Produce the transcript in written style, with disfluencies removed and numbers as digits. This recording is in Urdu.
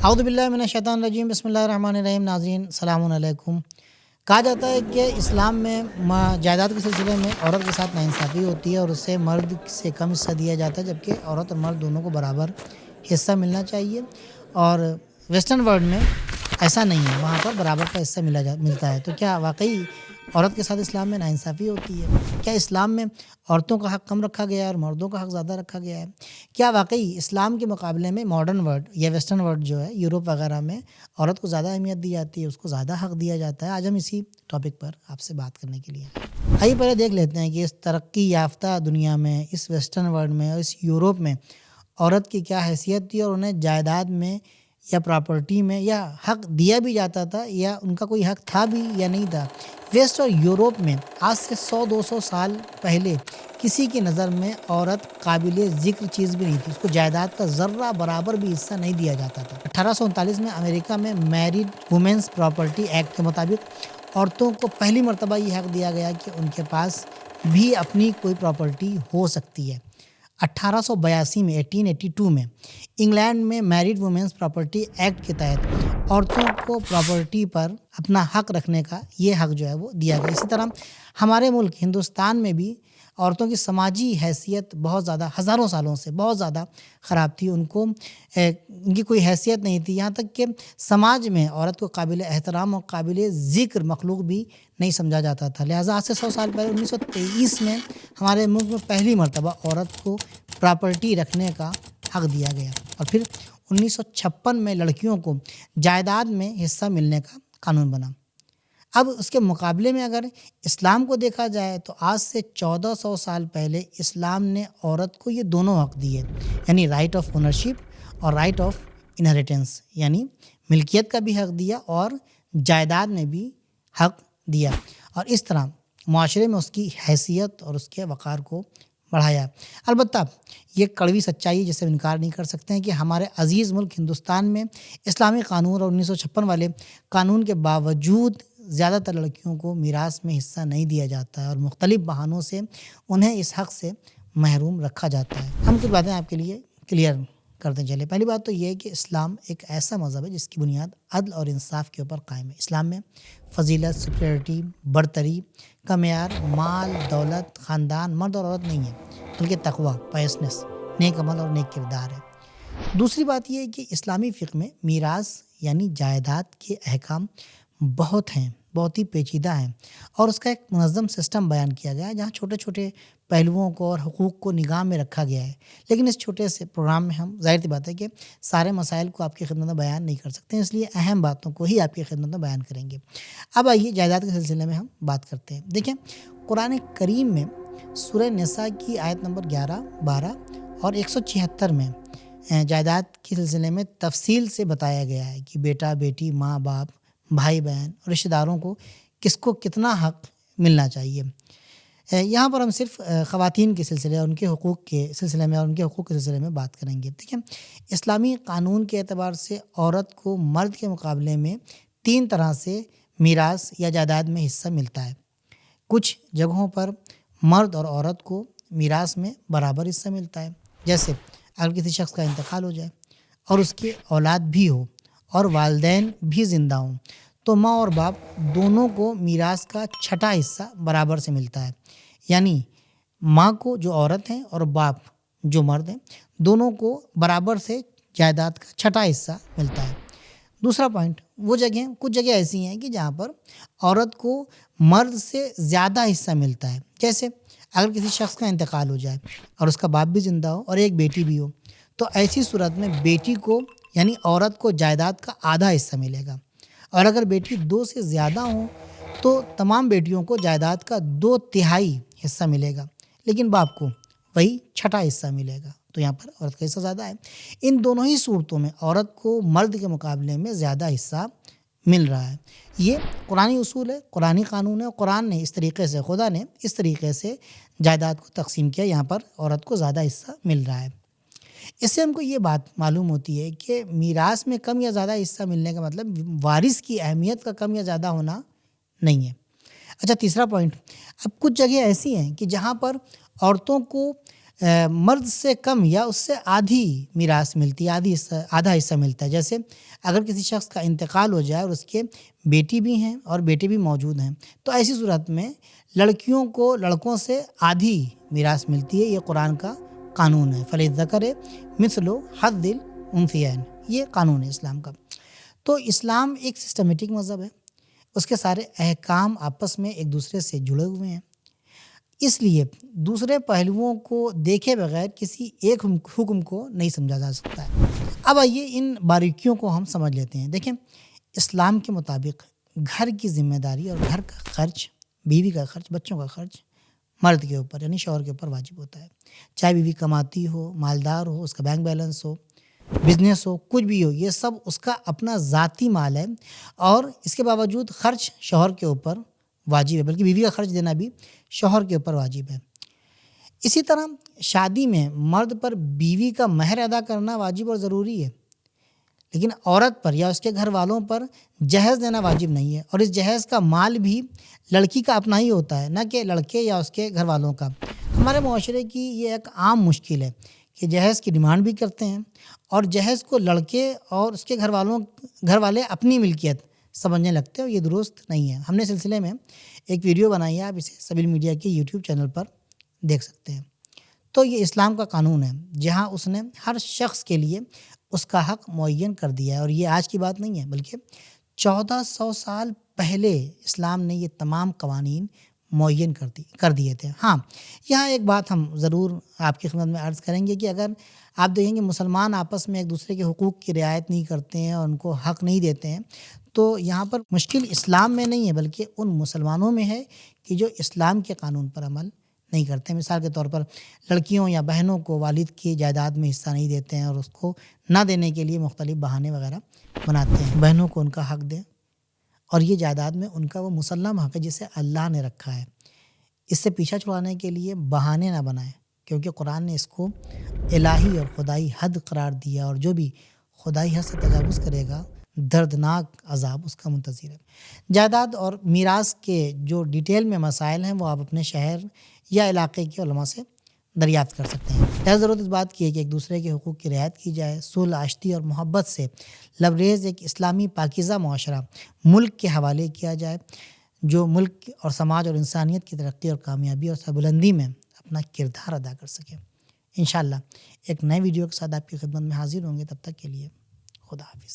اعوذ باللہ من الشیطان الرجیم، بسم اللہ الرحمن الرحیم۔ ناظرین السلام علیکم۔ کہا جاتا ہے کہ اسلام میں جائیداد کے سلسلے میں عورت کے ساتھ ناانصافی ہوتی ہے اور اسے مرد سے کم حصہ دیا جاتا ہے، جبکہ عورت اور مرد دونوں کو برابر حصہ ملنا چاہیے۔ اور ویسٹرن ورلڈ میں ایسا نہیں ہے، وہاں پر برابر کا حصہ ملتا ہے۔ تو کیا واقعی عورت کے ساتھ اسلام میں ناانصافی ہوتی ہے؟ کیا اسلام میں عورتوں کا حق کم رکھا گیا ہے اور مردوں کا حق زیادہ رکھا گیا ہے؟ کیا واقعی اسلام کے مقابلے میں ماڈرن ورلڈ یا ویسٹرن ورلڈ جو ہے، یوروپ وغیرہ میں عورت کو زیادہ اہمیت دی جاتی ہے، اس کو زیادہ حق دیا جاتا ہے؟ آج ہم اسی ٹاپک پر آپ سے بات کرنے کے لیے آئیے پہلے دیکھ لیتے ہیں کہ اس ترقی یافتہ دنیا میں، اس ویسٹرن ورلڈ میں اور اس یوروپ میں عورت کی کیا حیثیت تھی اور انہیں جائیداد میں یا پراپرٹی میں یا حق دیا بھی جاتا تھا یا ان کا کوئی حق تھا بھی یا نہیں تھا۔ ویسٹ اور یوروپ میں آج سے 100-200 سال پہلے کسی کی نظر میں عورت قابل ذکر چیز بھی نہیں تھی، اس کو جائیداد کا ذرہ برابر بھی حصہ نہیں دیا جاتا تھا۔ 1839 میں امریکہ میں میریڈ وومنس پراپرٹی ایکٹ کے مطابق عورتوں کو پہلی مرتبہ یہ حق دیا گیا کہ ان کے پاس بھی اپنی کوئی پراپرٹی ہو سکتی ہے۔ 1882 میں 1882 میں انگلینڈ میں میریڈ وومنس پراپرٹی ایکٹ کے تحت عورتوں کو پراپرٹی پر اپنا حق رکھنے کا یہ حق جو ہے وہ دیا گیا۔ اسی طرح ہمارے ملک ہندوستان میں بھی عورتوں کی سماجی حیثیت بہت زیادہ ہزاروں سالوں سے بہت زیادہ خراب تھی، ان کی کوئی حیثیت نہیں تھی، یہاں تک کہ سماج میں عورت کو قابل احترام اور قابل ذکر مخلوق بھی نہیں سمجھا جاتا تھا۔ لہٰذا آج سے 100 سال پہلے 1923 میں ہمارے ملک میں پہلی مرتبہ عورت کو پراپرٹی رکھنے کا حق دیا گیا، اور پھر 1956 میں لڑکیوں کو جائیداد میں حصہ ملنے کا قانون بنا۔ اب اس کے مقابلے میں اگر اسلام کو دیکھا جائے تو آج سے 1400 سال پہلے اسلام نے عورت کو یہ دونوں حق دیے، یعنی رائٹ آف اونرشپ اور رائٹ آف انہیریٹنس، یعنی ملکیت کا بھی حق دیا اور جائیداد میں بھی حق دیا، اور اس طرح معاشرے میں اس کی حیثیت اور اس کے وقار کو بڑھایا۔ البتہ یہ کڑوی سچائی جسے انکار نہیں کر سکتے ہیں کہ ہمارے عزیز ملک ہندوستان میں اسلامی قانون اور 1956 والے قانون کے باوجود زیادہ تر لڑکیوں کو میراث میں حصہ نہیں دیا جاتا ہے اور مختلف بہانوں سے انہیں اس حق سے محروم رکھا جاتا ہے۔ ہم کچھ باتیں آپ کے لیے کلیئر کرتے چلیں۔ پہلی بات تو یہ ہے کہ اسلام ایک ایسا مذہب ہے جس کی بنیاد عدل اور انصاف کے اوپر قائم ہے۔ اسلام میں فضیلت، سپیریٹی، برتری کا معیار مال، دولت، خاندان، مرد اور عورت نہیں ہے، بلکہ تقویٰ، پائسنس، نیک عمل اور نیک کردار ہے۔ دوسری بات یہ ہے کہ اسلامی فقہ میں میراث یعنی جائیداد کے احکام بہت ہیں، بہت ہی پیچیدہ ہیں، اور اس کا ایک منظم سسٹم بیان کیا گیا ہے جہاں چھوٹے چھوٹے پہلوؤں کو اور حقوق کو نگاہ میں رکھا گیا ہے۔ لیکن اس چھوٹے سے پروگرام میں ہم ظاہر سی بات ہے کہ سارے مسائل کو آپ کی خدمت میں بیان نہیں کر سکتے، اس لیے اہم باتوں کو ہی آپ کی خدمت میں بیان کریں گے۔ اب آئیے جائیداد کے سلسلے میں ہم بات کرتے ہیں۔ دیکھیں، قرآن کریم میں سورہ نساء کی آیت نمبر 11، 12 اور 176 میں جائیداد کے سلسلے میں تفصیل سے بتایا گیا ہے کہ بیٹا، بیٹی، ماں، باپ، بھائی بہن اور رشتہ داروں کو کتنا حق ملنا چاہیے۔ یہاں پر ہم صرف خواتین کے سلسلے اور ان کے حقوق کے سلسلے میں بات کریں گے۔ دیکھیں، اسلامی قانون کے اعتبار سے عورت کو مرد کے مقابلے میں 3 طرح سے میراث یا جائیداد میں حصہ ملتا ہے۔ کچھ جگہوں پر مرد اور عورت کو میراث میں برابر حصہ ملتا ہے، جیسے اگر کسی شخص کا انتقال ہو جائے اور اس کی اولاد بھی ہو اور والدین بھی زندہ ہوں تو ماں اور باپ دونوں کو میراث کا چھٹا حصہ برابر سے ملتا ہے، یعنی ماں کو جو عورت ہیں اور باپ جو مرد ہیں دونوں کو برابر سے جائیداد کا چھٹا حصہ ملتا ہے۔ دوسرا پوائنٹ، کچھ جگہ ایسی ہیں کہ جہاں پر عورت کو مرد سے زیادہ حصہ ملتا ہے، جیسے اگر کسی شخص کا انتقال ہو جائے اور اس کا باپ بھی زندہ ہو اور ایک بیٹی بھی ہو تو ایسی صورت میں بیٹی کو یعنی عورت کو جائیداد کا آدھا حصہ ملے گا، اور اگر بیٹی 2 سے زیادہ ہوں تو تمام بیٹیوں کو جائیداد کا 2/3 حصہ ملے گا، لیکن باپ کو وہی چھٹا حصہ ملے گا، تو یہاں پر عورت کا حصہ زیادہ ہے۔ ان دونوں ہی صورتوں میں عورت کو مرد کے مقابلے میں زیادہ حصہ مل رہا ہے۔ یہ قرآنی اصول ہے، قرآنی قانون ہے، قرآن نے خدا نے اس طریقے سے جائیداد کو تقسیم کیا، یہاں پر عورت کو زیادہ حصہ مل رہا ہے۔ اس سے ہم کو یہ بات معلوم ہوتی ہے کہ میراث میں کم یا زیادہ حصہ ملنے کا مطلب وارث کی اہمیت کا کم یا زیادہ ہونا نہیں ہے۔ اچھا، تیسرا پوائنٹ، اب کچھ جگہ ایسی ہیں کہ جہاں پر عورتوں کو مرد سے کم یا اس سے آدھی میراث ملتی ہے، آدھا حصہ ملتا ہے۔ جیسے اگر کسی شخص کا انتقال ہو جائے اور اس کے بیٹی بھی ہیں اور بیٹے بھی موجود ہیں، تو ایسی صورت میں لڑکیوں کو لڑکوں سے آدھی میراث ملتی ہے۔ یہ قرآن کا قانون ہے، فَلِلذَّكَرِ مِثْلُ حَظِّ الْأُنثَيَيْنِ، یہ قانون ہے اسلام کا۔ تو اسلام ایک سسٹمیٹک مذہب ہے، اس کے سارے احکام آپس میں ایک دوسرے سے جڑے ہوئے ہیں، اس لیے دوسرے پہلوؤں کو دیکھے بغیر کسی ایک حکم کو نہیں سمجھا جا سکتا ہے۔ اب آئیے ان باریکیوں کو ہم سمجھ لیتے ہیں۔ دیکھیں، اسلام کے مطابق گھر کی ذمہ داری اور گھر کا خرچ، بیوی کا خرچ، بچوں کا خرچ مرد کے اوپر یعنی شوہر کے اوپر واجب ہوتا ہے۔ چاہے بیوی کماتی ہو، مالدار ہو، اس کا بینک بیلنس ہو، بزنس ہو، کچھ بھی ہو، یہ سب اس کا اپنا ذاتی مال ہے، اور اس کے باوجود خرچ شوہر کے اوپر واجب ہے، بلکہ بیوی کا خرچ دینا بھی شوہر کے اوپر واجب ہے۔ اسی طرح شادی میں مرد پر بیوی کا مہر ادا کرنا واجب اور ضروری ہے، لیکن عورت پر یا اس کے گھر والوں پر جہیز دینا واجب نہیں ہے، اور اس جہیز کا مال بھی لڑکی کا اپنا ہی ہوتا ہے، نہ کہ لڑکے یا اس کے گھر والوں کا۔ ہمارے معاشرے کی یہ ایک عام مشکل ہے کہ جہیز کی ڈیمانڈ بھی کرتے ہیں، اور جہیز کو لڑکے اور اس کے گھر والے اپنی ملکیت سمجھنے لگتے ہیں، اور یہ درست نہیں ہے۔ ہم نے سلسلے میں ایک ویڈیو بنائی ہے، آپ اسے سبیل میڈیا کے یوٹیوب چینل پر دیکھ سکتے ہیں۔ تو یہ اسلام کا قانون ہے، جہاں اس نے ہر شخص کے لیے اس کا حق معین کر دیا ہے، اور یہ آج کی بات نہیں ہے، بلکہ 1400 سال پہلے اسلام نے یہ تمام قوانین معین کر دیے تھے۔ ہاں، یہاں ایک بات ہم ضرور آپ کی خدمت میں عرض کریں گے کہ اگر آپ دیکھیں گے مسلمان آپس میں ایک دوسرے کے حقوق کی رعایت نہیں کرتے ہیں اور ان کو حق نہیں دیتے ہیں، تو یہاں پر مشکل اسلام میں نہیں ہے، بلکہ ان مسلمانوں میں ہے کہ جو اسلام کے قانون پر عمل نہیں کرتے ہیں۔ مثال کے طور پر لڑکیوں یا بہنوں کو والد کی جائیداد میں حصہ نہیں دیتے ہیں، اور اس کو نہ دینے کے لیے مختلف بہانے وغیرہ بناتے ہیں۔ بہنوں کو ان کا حق دیں، اور یہ جائیداد میں ان کا وہ مسلم حق ہے جسے اللہ نے رکھا ہے۔ اس سے پیچھا چھڑانے کے لیے بہانے نہ بنائیں، کیونکہ قرآن نے اس کو الہی اور خدائی حد قرار دیا، اور جو بھی خدائی حد سے تجاوز کرے گا دردناک عذاب اس کا منتظر ہے۔ جائیداد اور میراث کے جو ڈیٹیل میں مسائل ہیں وہ آپ اپنے شہر یا علاقے کے علماء سے دریافت کر سکتے ہیں۔ لہذا ضرورت اس بات کی ہے کہ ایک دوسرے کے حقوق کی رعایت کی جائے، صلح، آشتی اور محبت سے لبریز ایک اسلامی پاکیزہ معاشرہ ملک کے حوالے کیا جائے، جو ملک اور سماج اور انسانیت کی ترقی اور کامیابی اور سربلندی میں اپنا کردار ادا کر سکے۔ انشاءاللہ ایک نئے ویڈیو کے ساتھ آپ کی خدمت میں حاضر ہوں گے، تب تک کے لیے خدا حافظ۔